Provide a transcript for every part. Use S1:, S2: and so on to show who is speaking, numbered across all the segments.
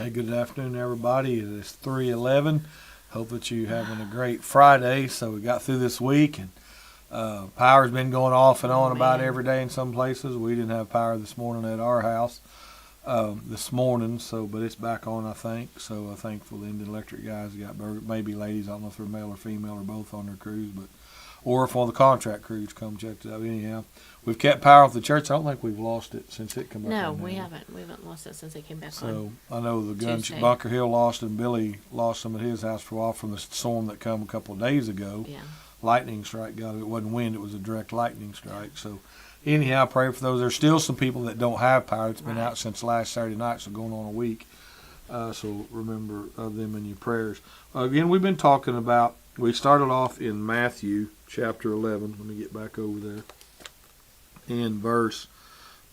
S1: Hey, good afternoon, everybody. It is 3:11. Hope that you're having a great Friday. So we got through this week, and power's been going off and on about every day in some places. We didn't have power this morning at our house this morning, but it's back on, I think. So thankful the Indian Electric guys got maybe ladies. I don't know if they're male or female or both on their crews, or if one of the contract crews come check it out. Anyhow, we've kept power off the church. I don't think we've lost it since it came back on.
S2: No, we haven't. We haven't lost it since it came back on.
S1: So I know the gun
S2: Tuesday.
S1: Bunker Hill lost, and Billy lost some at his house for a while from the storm that come a couple of days ago.
S2: Yeah.
S1: Lightning strike got it. It wasn't wind; it was a direct lightning strike. So anyhow, pray for those. There's still some people that don't have power. It's been out since last Saturday night, so going on a week. So remember them in your prayers. Again, we've been talking about. We started off in Matthew chapter 11. Let me get back over there. In verse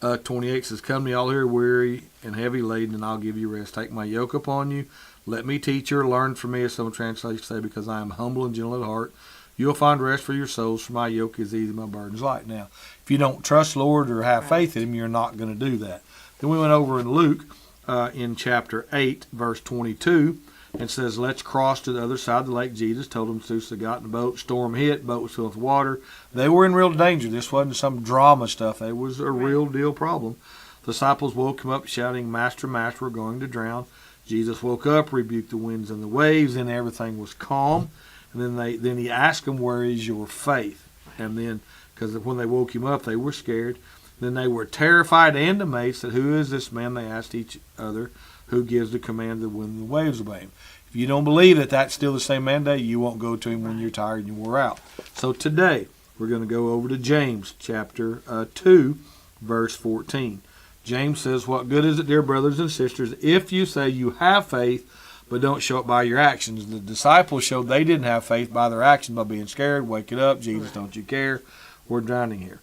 S1: 28 says, "Come to me all who are weary and heavy laden, and I'll give you rest. Take my yoke upon you. Let me teach you, or learn from me," as some translations say, because I am humble and gentle at heart. You'll find rest for your souls, for my yoke is easy, my burden is light. Now, if you don't trust Lord or have faith in Him, you're not going to do that. Then we went over in Luke in chapter 8, verse 22. It says, "Let's cross to the other side of the lake." Jesus told them to, so they got in the boat. Storm hit. Boat was filled with water. They were in real danger. This wasn't some drama stuff. It was a real deal problem. The disciples woke him up shouting, "Master, Master, we're going to drown." Jesus woke up, rebuked the winds and the waves, and everything was calm. And then he asked them, "Where is your faith?" And then, because when they woke him up, they were scared. Then they were terrified and amazed. Said, "Who is this man?" They asked each other. "Who gives the command to the wind and the waves obey him?" If you don't believe that that's still the same mandate, you won't go to him when you're tired and you wore out. So today, we're going to go over to James chapter 2, verse 14. James says, "What good is it, dear brothers and sisters, if you say you have faith, but don't show it by your actions?" The disciples showed they didn't have faith by their actions, by being scared. "Wake it up, Jesus, don't you care? We're drowning here."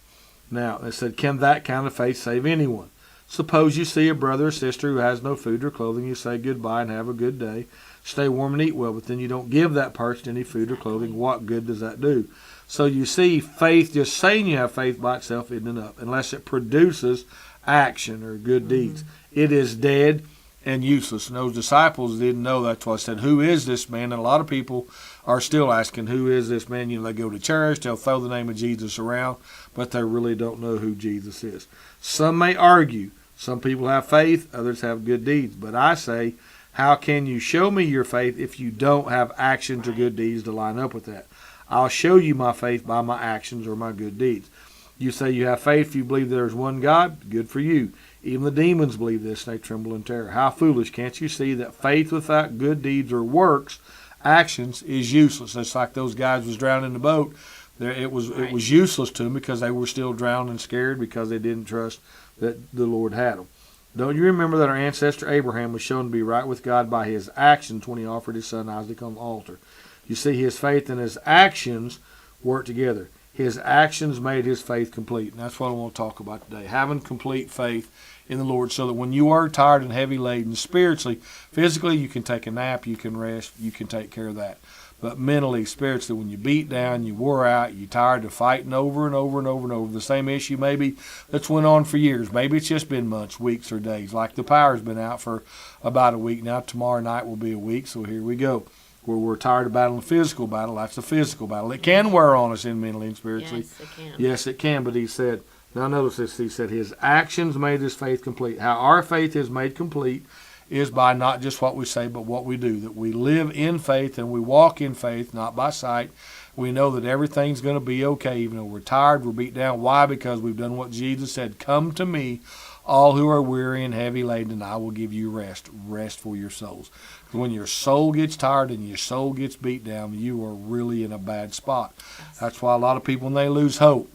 S1: Now, they said, "Can that kind of faith save anyone? Suppose you see a brother or sister who has no food or clothing. You say goodbye and have a good day. Stay warm and eat well, but then you don't give that person any food or clothing. What good does that do?" So you see, faith, just saying you have faith by itself isn't enough, unless it produces action or good deeds. It is dead and useless. And those disciples didn't know. That's why I said, "Who is this man?" And a lot of people are still asking, "Who is this man?" You know, they go to church, they'll throw the name of Jesus around, but they really don't know who Jesus is. Some may argue. Some people have faith, others have good deeds. But I say, how can you show me your faith if you don't have actions or good deeds to line up with that? I'll show you my faith by my actions or my good deeds. You say you have faith if you believe there's one God. Good for you. Even the demons believe this, and they tremble in terror. How foolish. Can't you see that faith without good deeds or works, actions, is useless? It's like those guys was drowning in the boat. It was useless to them because they were still drowning and scared because they didn't trust that the Lord had them. Don't you remember that our ancestor Abraham was shown to be right with God by his actions when he offered his son Isaac on the altar? You see, his faith and his actions worked together. His actions made his faith complete. And that's what I want to talk about today. Having complete faith in the Lord, so that when you are tired and heavy laden spiritually, physically, you can take a nap, you can rest, you can take care of that. But mentally, spiritually, when you beat down, you wore out, you're tired of fighting over and over and over and over the same issue maybe that's went on for years. Maybe it's just been months, weeks, or days. Like the power's been out for about a week now. Tomorrow night will be a week, so here we go. Where we're tired of battling a physical battle, that's a physical battle. It can wear on us in mentally and spiritually.
S2: Yes, it can.
S1: Yes, it can, but he said, now notice this, he said his actions made his faith complete. How our faith is made complete is by not just what we say, but what we do. That we live in faith and we walk in faith, not by sight. We know that everything's going to be okay, even though we're tired, we're beat down. Why? Because we've done what Jesus said, "Come to me, all who are weary and heavy laden, and I will give you rest." Rest for your souls. When your soul gets tired and your soul gets beat down, you are really in a bad spot. That's why a lot of people, when they lose hope,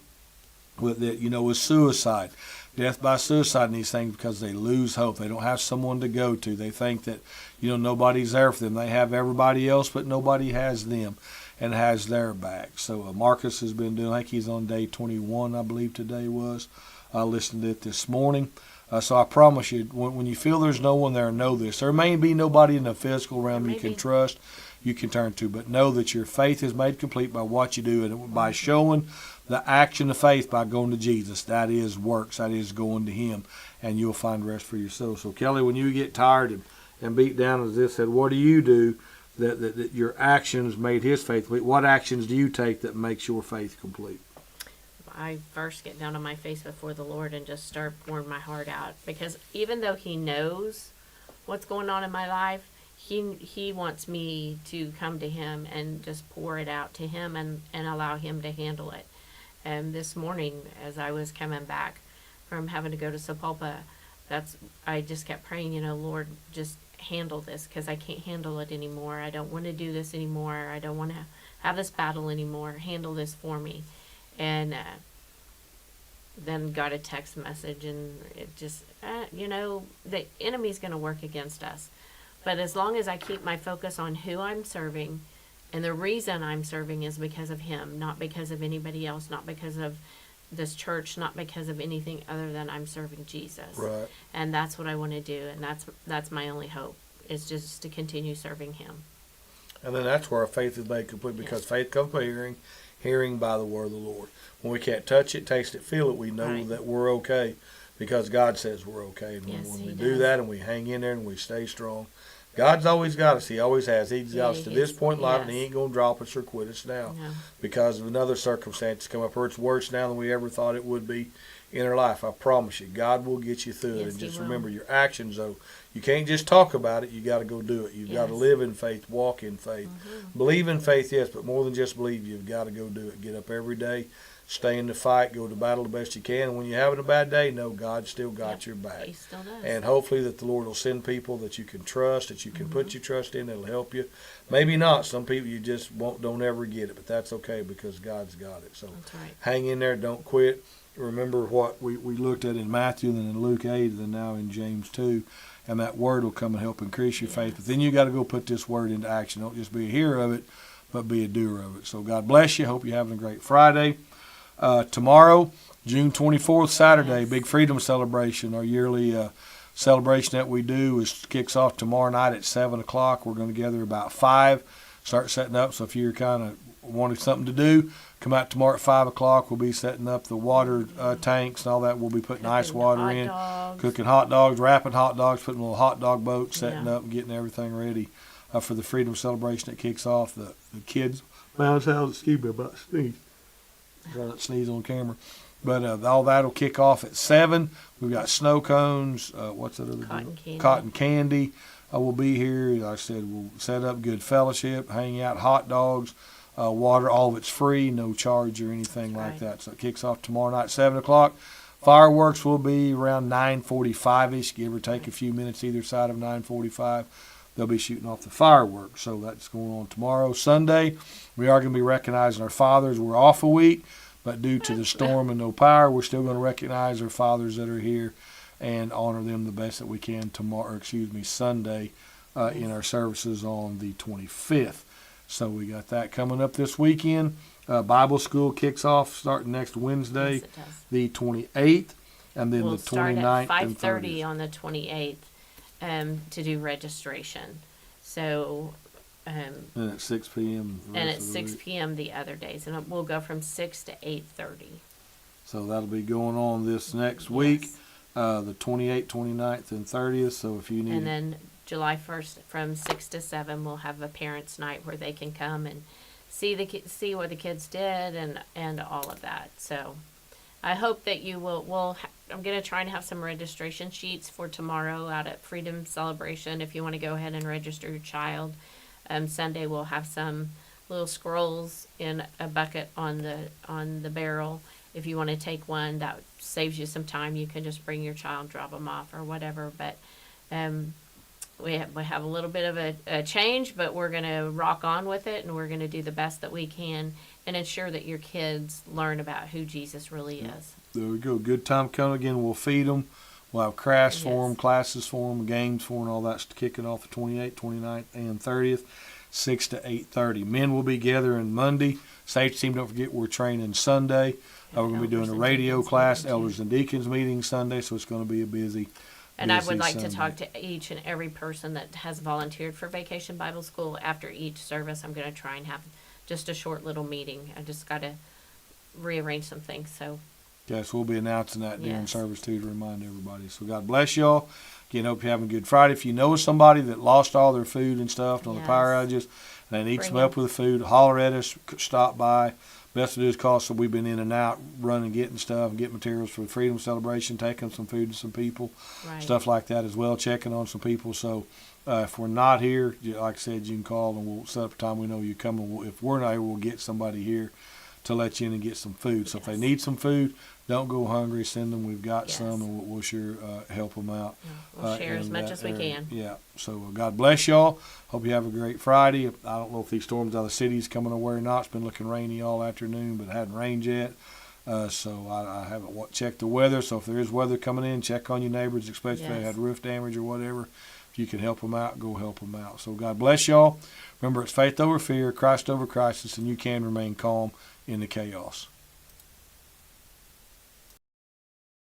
S1: with suicide, death by suicide and these things, because they lose hope. They don't have someone to go to. They think that, nobody's there for them. They have everybody else, but nobody has them and has their back. So Marcus has been doing, I think he's on day 21, I believe today was. I listened to it this morning. So I promise you, when you feel there's no one there, know this. There may be nobody in the physical realm you can trust, you can turn to, but know that your faith is made complete by what you do and by showing the action of faith by going to Jesus. That is works. That is going to Him, and you'll find rest for your soul. So, Kelly, when you get tired and beat down as this said, what do you do that your actions made his faith complete? What actions do you take that makes your faith complete?
S2: I first get down on my face before the Lord and just start pouring my heart out, because even though he knows what's going on in my life, he wants me to come to him and just pour it out to him and allow him to handle it. And this morning, as I was coming back from having to go to Sapulpa, I just kept praying, Lord, just handle this, because I can't handle it anymore. I don't want to do this anymore. I don't want to have this battle anymore. Handle this for me. And then got a text message, and it just, the enemy's going to work against us. But as long as I keep my focus on who I'm serving, and the reason I'm serving is because of him, not because of anybody else, not because of this church, not because of anything other than I'm serving Jesus.
S1: Right.
S2: And that's what I want to do, and that's my only hope, is just to continue serving him.
S1: And then that's where our faith is made complete, because faith comes by hearing, hearing by the word of the Lord. When we can't touch it, taste it, feel it, we know that we're okay, because God says we're okay. And when we do that and we hang in there and we stay strong, God's always got us. He always has. He's got us to this point in life, and he ain't going to drop us or quit us now because of another circumstance come up, or it's worse now than we ever thought it would be in our life. I promise you, God will get you through it. And just remember your actions, though. You can't just talk about it. You got to go do it. You've got to live in faith, walk in faith. Believe in faith, yes, but more than just believe, you've got to go do it. Get up every day. Stay in the fight, go to battle the best you can. And when you're having a bad day, know God still got your back.
S2: He still does.
S1: And hopefully that the Lord will send people that you can trust, that you can put your trust in, that'll help you. Maybe not. Some people you just don't ever get it, but that's okay, because God's got it. So hang in there, don't quit. Remember what we looked at in Matthew, and then in Luke 8, and then now in James 2, and that word will come and help increase your faith. But then you got to go put this word into action. Don't just be a hearer of it, but be a doer of it. So God bless you. Hope you're having a great Friday. Tomorrow, June 24th, Saturday, Big Freedom Celebration, our yearly celebration that we do kicks off tomorrow night at 7 o'clock. We're going to gather about 5, start setting up. So if you're kind of wanting something to do, come out tomorrow at 5 o'clock. We'll be setting up the water tanks and all that. We'll be putting ice water in, cooking hot dogs, wrapping hot dogs, putting a little hot dog boat, setting up and getting everything ready for the Freedom Celebration that kicks off. The kids, bounce house, excuse me about sneeze. Try not to sneeze on camera. But all that will kick off at 7. We've got snow cones. What's that other deal? Cotton candy. We'll be here. Like I said, we'll set up good fellowship, hang out, hot dogs, water. All of it's free, no charge or anything like that. So it kicks off tomorrow night at 7 o'clock. Fireworks will be around 9:45-ish, give or take a few minutes either side of 9:45. They'll be shooting off the fireworks. So that's going on tomorrow. Sunday, we are going to be recognizing our fathers. We're off a week, but due to the storm and no power, we're still going to recognize our fathers that are here and honor them the best that we can Sunday in our services on the 25th. So we got that coming up this weekend. Bible school kicks off starting next Wednesday, the 28th, and then the 29th and 30th.
S2: On the 28th. To do registration. So
S1: and at 6 p.m.
S2: And at 6 p.m. the other days, and we'll go from 6 to 8:30.
S1: So that'll be going on this next week, the 28th, 29th, and 30th. So if you need,
S2: and then July 1st from 6 to 7, we'll have a parents' night where they can come and see what the kids did and all of that. So I hope that you will. I'm going to try and have some registration sheets for tomorrow out at Freedom Celebration if you want to go ahead and register your child. Sunday we'll have some little scrolls in a bucket on the barrel. If you want to take one, that saves you some time. You can just bring your child, drop them off or whatever. But we have a little bit of a change, but we're going to rock on with it, and we're going to do the best that we can and ensure that your kids learn about who Jesus really is.
S1: There we go. Good time coming again. We'll feed them. We'll have crafts for them, classes for them, games for them, all that's kicking off the 28th, 29th, and 30th, 6 to 8:30. Men will be gathering Monday. Safety team, don't forget, we're training Sunday. We're going to be doing a radio class, elders and deacons meeting Sunday, so it's going to be a busy
S2: And I would like Sunday. To talk to each and every person that has volunteered for Vacation Bible School. After each service, I'm going to try and have just a short little meeting. I just got to rearrange some things. So
S1: Okay, so we'll be announcing that during
S2: Yes.
S1: service too to remind everybody. So God bless y'all. Again, hope you're having a good Friday. If you know somebody that lost all their food and stuff on the power
S2: Yes.
S1: outages, and they need
S2: Bring
S1: some help with the food, holler at us, stop by. Best to do is call. So we've been in and out, running, getting stuff, and getting materials for the Freedom Celebration, taking some food to some people,
S2: Right.
S1: stuff like that as well, checking on some people. So if we're not here, like I said, you can call and we'll set up a time we know you're coming. If we're not here, we'll get somebody here to let you in and get some food. So if they
S2: Yes.
S1: need some food, don't go hungry. Send them. We've got
S2: Yes.
S1: some, and we'll sure help them out.
S2: Yeah, we'll share as
S1: in
S2: much
S1: that
S2: as we
S1: area.
S2: can.
S1: Yeah. So God bless y'all. Hope you have a great Friday. I don't know if these storms out of the city's coming away or not. It's been looking rainy all afternoon, but it hadn't rained yet. So I haven't checked the weather. So if there is weather coming in, check on your neighbors, especially if they
S2: Yes.
S1: had roof damage or whatever. If you can help them out, go help them out. So God bless y'all. Remember, it's faith over fear, Christ over crisis, and you can remain calm in the chaos.